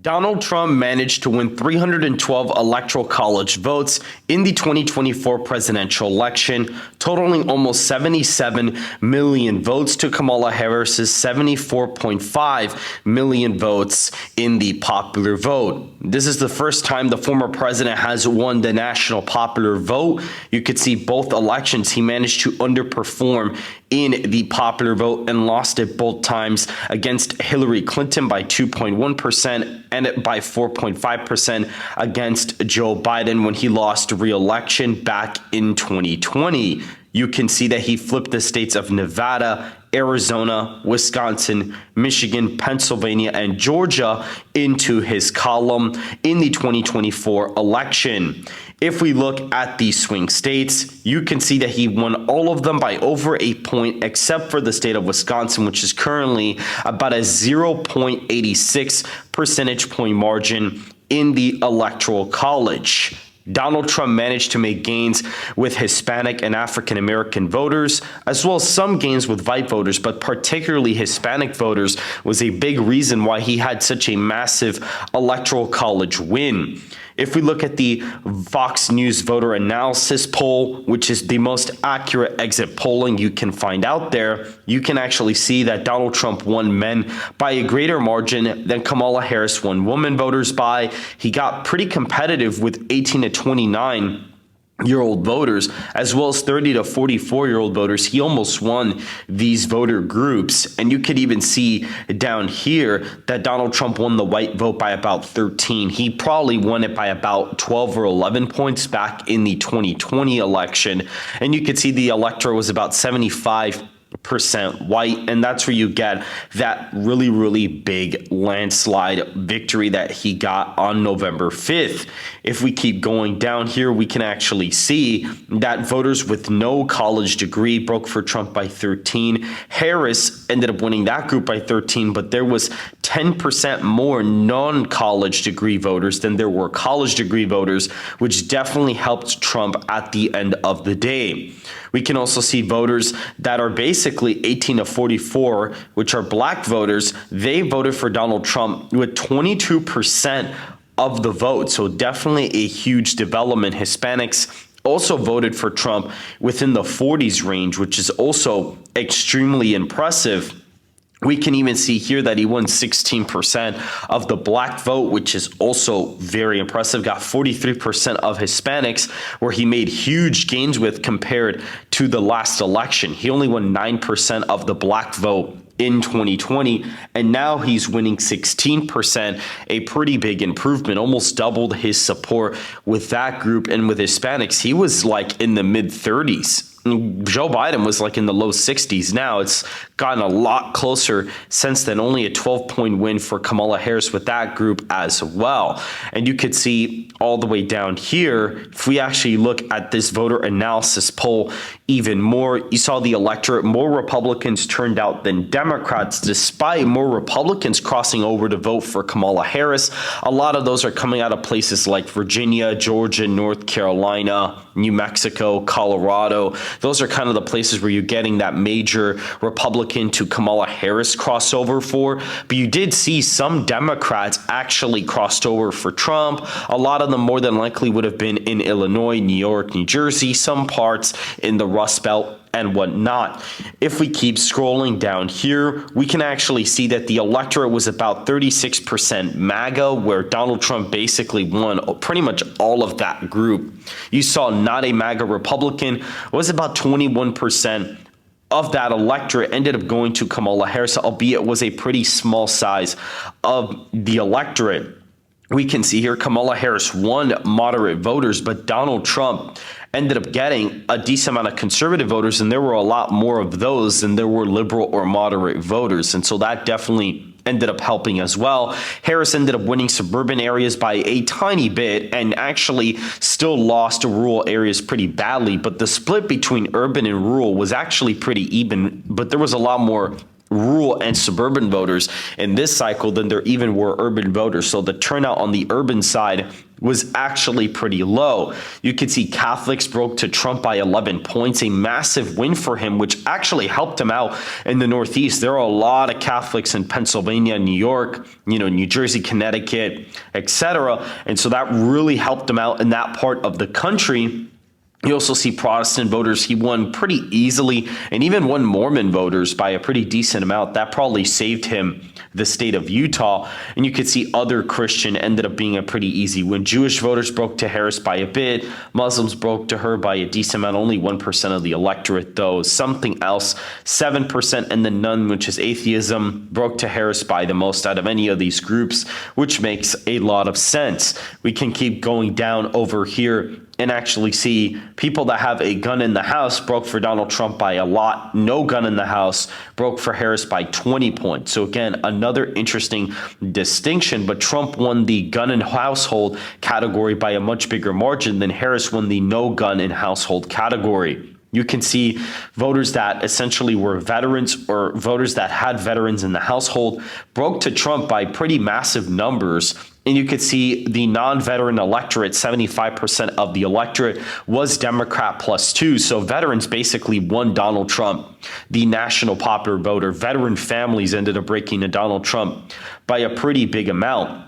Donald Trump managed to win 312 electoral college votes in the 2024 presidential election, totaling almost 77 million votes to Kamala Harris's 74.5 million votes in the popular vote. This is the first time the former president has won the national popular vote. You could see both elections he managed to underperform in the popular vote and lost it both times against Hillary Clinton by 2.1% and by 4.5% against Joe Biden when he lost re-election back in 2020. You can see that he flipped the states of Nevada, Arizona, Wisconsin, Michigan, Pennsylvania, and Georgia into his column in the 2024 election. If we look at the swing states, you can see that he won all of them by over a point, except for the state of Wisconsin, which is currently about a 0.86 percentage point margin in the Electoral College. Donald Trump managed to make gains with Hispanic and African American voters, as well as some gains with white voters, but particularly Hispanic voters was a big reason why he had such a massive Electoral College win. If we look at the Fox News voter analysis poll, which is the most accurate exit polling you can find out there, you can actually see that Donald Trump won men by a greater margin than Kamala Harris won women voters by. He got pretty competitive with 18 to 29-year-old voters, as well as 30 to 44-year-old voters. He almost won these voter groups. And you could even see down here that Donald Trump won the white vote by about 13. He probably won it by about 12 or 11 points back in the 2020 election. And you could see the electorate was about 75% white, and that's where you get that really big landslide victory that he got on November 5th. If we keep going down here, we can actually see that voters with no college degree broke for Trump by 13. Harris ended up winning that group by 13, but there was 10% more non-college degree voters than there were college degree voters, which definitely helped Trump at the end of the day. We can also see voters that are basically 18 to 44, which are black voters. They voted for Donald Trump with 22% of the vote. So definitely a huge development. Hispanics also voted for Trump within the 40s range, which is also extremely impressive. We can even see here that he won 16% of the black vote, which is also very impressive. Got 43% of Hispanics, where he made huge gains with compared to the last election. He only won 9% of the black vote in 2020, and now he's winning 16%, a pretty big improvement, almost doubled his support with that group. And with Hispanics, he was like in the mid-30s. Joe Biden was like in the low 60s. Now it's gotten a lot closer since then, only a 12-point win for Kamala Harris with that group as well. And you could see all the way down here, if we actually look at this voter analysis poll even more, you saw the electorate, more Republicans turned out than Democrats, despite more Republicans crossing over to vote for Kamala Harris. A lot of those are coming out of places like Virginia, Georgia, North Carolina, New Mexico, Colorado. Those are kind of the places where you're getting that major Republican to Kamala Harris crossover for. But you did see some Democrats actually crossed over for Trump. A lot of them more than likely would have been in Illinois, New York, New Jersey, some parts in the Rust Belt and whatnot. If we keep scrolling down here, we can actually see that the electorate was about 36% MAGA, where Donald Trump basically won pretty much all of that group. You saw not a MAGA Republican was about 21% of that electorate ended up going to Kamala Harris, albeit it was a pretty small size of the electorate. We can see here Kamala Harris won moderate voters, but Donald Trump ended up getting a decent amount of conservative voters, and there were a lot more of those than there were liberal or moderate voters. And so that definitely ended up helping as well. Harris ended up winning suburban areas by a tiny bit and actually still lost to rural areas pretty badly. But the split between urban and rural was actually pretty even, but there was a lot more rural and suburban voters in this cycle than there even were urban voters. So the turnout on the urban side was actually pretty low. You could see Catholics broke to Trump by 11 points, a massive win for him, which actually helped him out in the Northeast. There are a lot of Catholics in Pennsylvania, New York, New Jersey, Connecticut, etc. And so that really helped him out in that part of the country. You also see Protestant voters. He won pretty easily, and even won Mormon voters by a pretty decent amount. That probably saved him the state of Utah. And you could see other Christian ended up being a pretty easy win. Jewish voters broke to Harris by a bit. Muslims broke to her by a decent amount, only 1% of the electorate, though. Something else, 7%, and the none, which is atheism, broke to Harris by the most out of any of these groups, which makes a lot of sense. We can keep going down over here and actually see people that have a gun in the house broke for Donald Trump by a lot. No gun in the house broke for Harris by 20 points. So again, another interesting distinction, but Trump won the gun in household category by a much bigger margin than Harris won the no gun in household category. You can see voters that essentially were veterans or voters that had veterans in the household broke to Trump by pretty massive numbers. And you could see the non-veteran electorate, 75% of the electorate was Democrat +2. So veterans basically won Donald Trump. The national popular voter, veteran families ended up breaking to Donald Trump by a pretty big amount.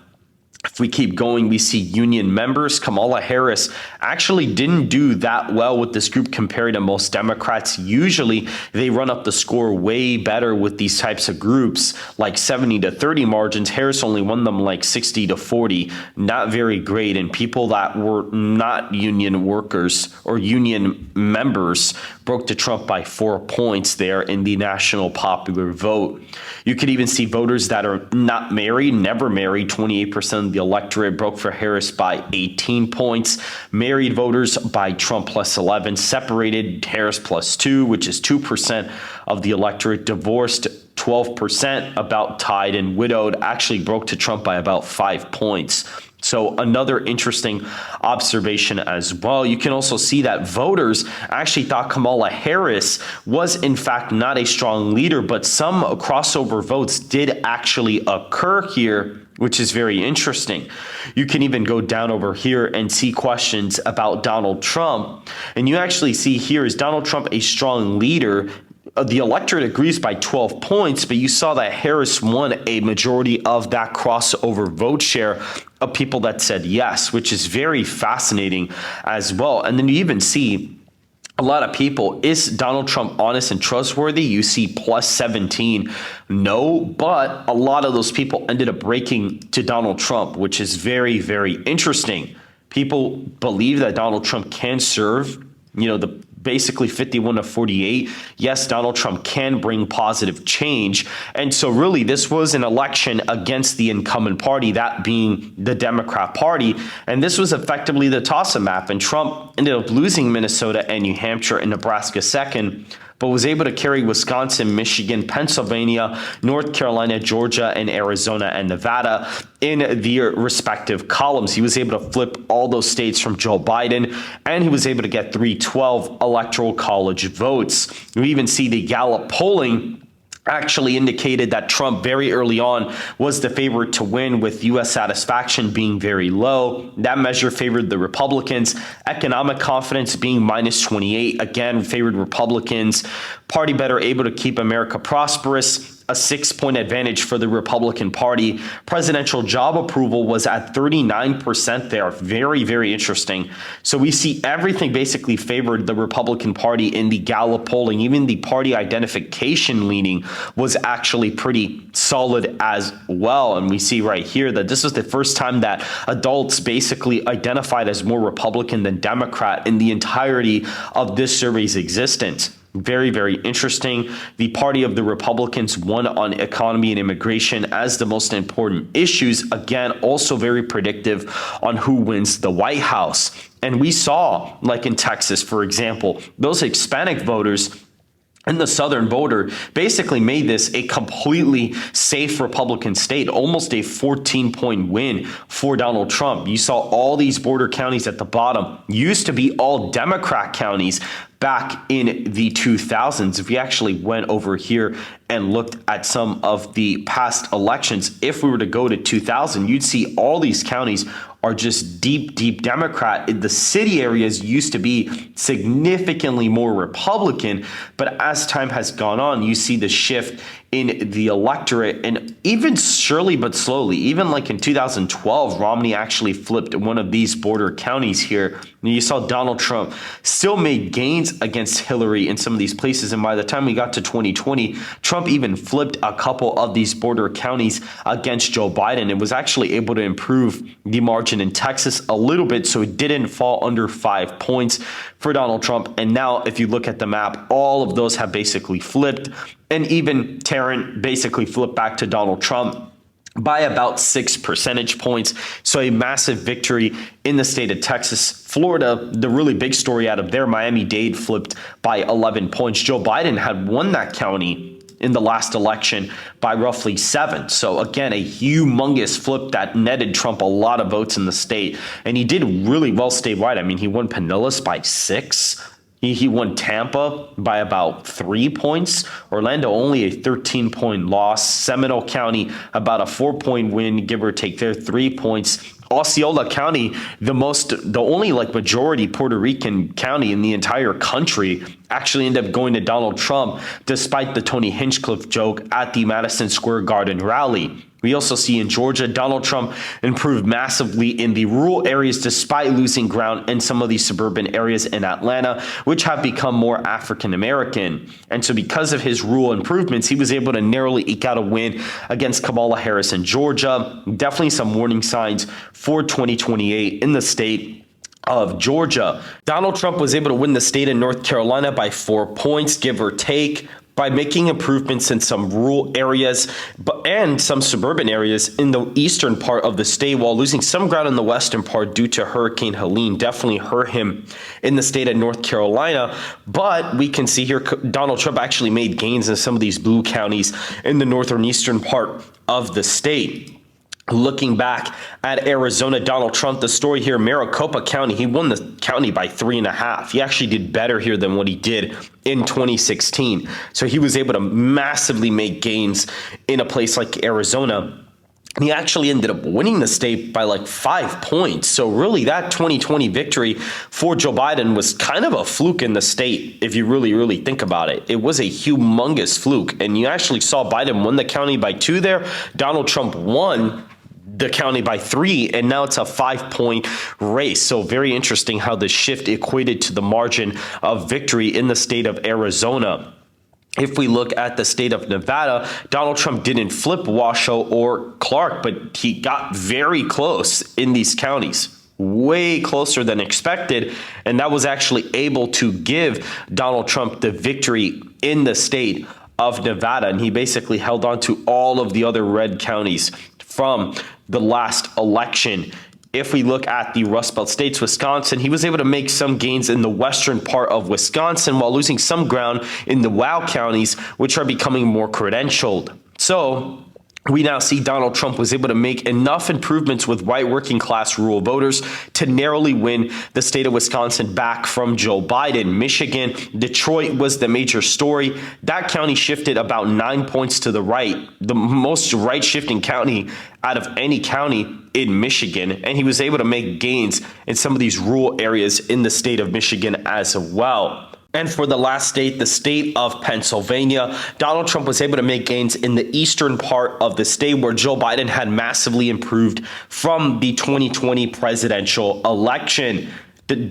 If we keep going, we see union members. Kamala Harris actually didn't do that well with this group compared to most Democrats. Usually they run up the score way better with these types of groups, like 70-30 margins. Harris only won them like 60-40, not very great. And people that were not union workers or union members broke to Trump by 4 points there in the national popular vote. You could even see voters that are not married, never married, 28% of the electorate broke for Harris by 18 points. Married voters by Trump +11, separated Harris +2, which is 2% of the electorate. Divorced 12%, about tied, and widowed actually broke to Trump by about 5 points. So another interesting observation as well. You can also see that voters actually thought Kamala Harris was in fact not a strong leader, but some crossover votes did actually occur here, which is very interesting. You can even go down over here and see questions about Donald Trump. And you actually see here, is Donald Trump a strong leader? The electorate agrees by 12 points, but you saw that Harris won a majority of that crossover vote share of people that said yes, which is very fascinating as well. And then you even see a lot of people, is Donald Trump honest and trustworthy? You see +17, no, but a lot of those people ended up breaking to Donald Trump, which is very, very interesting. People believe that Donald Trump can serve, the basically 51-48. Yes, Donald Trump can bring positive change. And so really this was an election against the incumbent party, that being the Democrat Party. And this was effectively the toss-up map. And Trump ended up losing Minnesota and New Hampshire and Nebraska second, but was able to carry Wisconsin, Michigan, Pennsylvania, North Carolina, Georgia, and Arizona and Nevada in their respective columns. He was able to flip all those states from Joe Biden, and he was able to get 312 electoral college votes. We even see the Gallup polling actually indicated that Trump very early on was the favorite to win, with U.S. satisfaction being very low. That measure favored the Republicans. Economic confidence being -28, again, favored Republicans. Party better able to keep America prosperous, a 6-point advantage for the Republican Party. Presidential job approval was at 39% there. Very, very interesting. So we see everything basically favored the Republican Party in the Gallup polling. Even the party identification leaning was actually pretty solid as well. And we see right here that this was the first time that adults basically identified as more Republican than Democrat in the entirety of this survey's existence. Very, very interesting. The party of the Republicans won on economy and immigration as the most important issues. Again, also very predictive on who wins the White House. And we saw, like in Texas, for example, those Hispanic voters and the Southern voter basically made this a completely safe Republican state, almost a 14-point win for Donald Trump. You saw all these border counties at the bottom used to be all Democrat counties, back in the 2000s. If we actually went over here and looked at some of the past elections, if we were to go to 2000, you'd see all these counties are just deep Democrat. The city areas used to be significantly more Republican, but as time has gone on, you see the shift in the electorate, and even surely but slowly, even like in 2012, Romney actually flipped one of these border counties here. And you saw Donald Trump still made gains against Hillary in some of these places, and by the time we got to 2020, Trump even flipped a couple of these border counties against Joe Biden and was actually able to improve the margin in Texas a little bit, so it didn't fall under 5 points for Donald Trump. And now if you look at the map, all of those have basically flipped, and even Tarrant basically flipped back to Donald Trump by about 6 percentage points. So a massive victory in the state of Texas. Florida, the really big story out of there, Miami-Dade flipped by 11 points. Joe Biden had won that county in the last election by roughly 7. So again, a humongous flip that netted Trump a lot of votes in the state. And he did really well statewide. I mean, he won Pinellas by 6. He won Tampa by about 3 points. Orlando only a 13-point loss. Seminole County about a 4-point win, give or take there, 3 points. Osceola County, the only like majority Puerto Rican county in the entire country, actually ended up going to Donald Trump despite the Tony Hinchcliffe joke at the Madison Square Garden rally. We also see in Georgia, Donald Trump improved massively in the rural areas despite losing ground in some of these suburban areas in Atlanta, which have become more African American. And so because of his rural improvements, he was able to narrowly eke out a win against Kamala Harris in Georgia. Definitely some warning signs for 2028 in the state of Georgia. Donald Trump was able to win the state of North Carolina by 4 points, give or take, by making improvements in some rural areas and some suburban areas in the eastern part of the state, while losing some ground in the western part due to Hurricane Helene. Definitely hurt him in the state of North Carolina. But we can see here Donald Trump actually made gains in some of these blue counties in the northern eastern part of the state. Looking back at Arizona, Donald Trump, the story here, Maricopa County, he won the county by 3.5. He actually did better here than what he did in 2016. So he was able to massively make gains in a place like Arizona. He actually ended up winning the state by like 5 points. So really that 2020 victory for Joe Biden was kind of a fluke in the state, if you really think about it. It was a humongous fluke. And you actually saw Biden win the county by 2 there. Donald Trump won the county by 3, and now it's a 5-point race. So very interesting how the shift equated to the margin of victory in the state of Arizona. If we look at the state of Nevada, Donald Trump didn't flip Washoe or Clark, but he got very close in these counties. Way closer than expected, and that was actually able to give Donald Trump the victory in the state of Nevada, and he basically held on to all of the other red counties from the last election. If we look at the Rust Belt states, Wisconsin, he was able to make some gains in the western part of Wisconsin while losing some ground in the WOW counties, which are becoming more credentialed. So we now see Donald Trump was able to make enough improvements with white working class rural voters to narrowly win the state of Wisconsin back from Joe Biden. Michigan, Detroit was the major story. That county shifted about 9 points to the right, the most right shifting county out of any county in Michigan. And he was able to make gains in some of these rural areas in the state of Michigan as well. And for the last state, the state of Pennsylvania, Donald Trump was able to make gains in the eastern part of the state where Joe Biden had massively improved from the 2020 presidential election.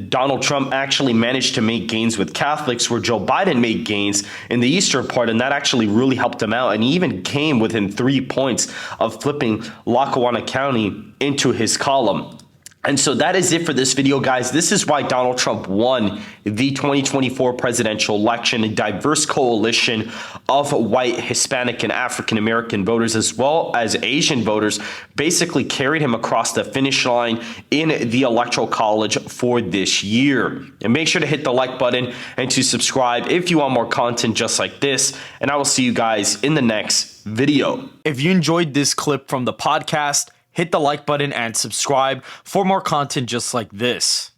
Donald Trump actually managed to make gains with Catholics where Joe Biden made gains in the eastern part, and that actually really helped him out. And he even came within 3 points of flipping Lackawanna County into his column. And so that is it for this video, guys. This is why Donald Trump won the 2024 presidential election. A diverse coalition of white, Hispanic, and African American voters, as well as Asian voters, basically carried him across the finish line in the Electoral College for this year. And make sure to hit the like button and to subscribe if you want more content just like this. And I will see you guys in the next video. If you enjoyed this clip from the podcast, hit the like button and subscribe for more content just like this.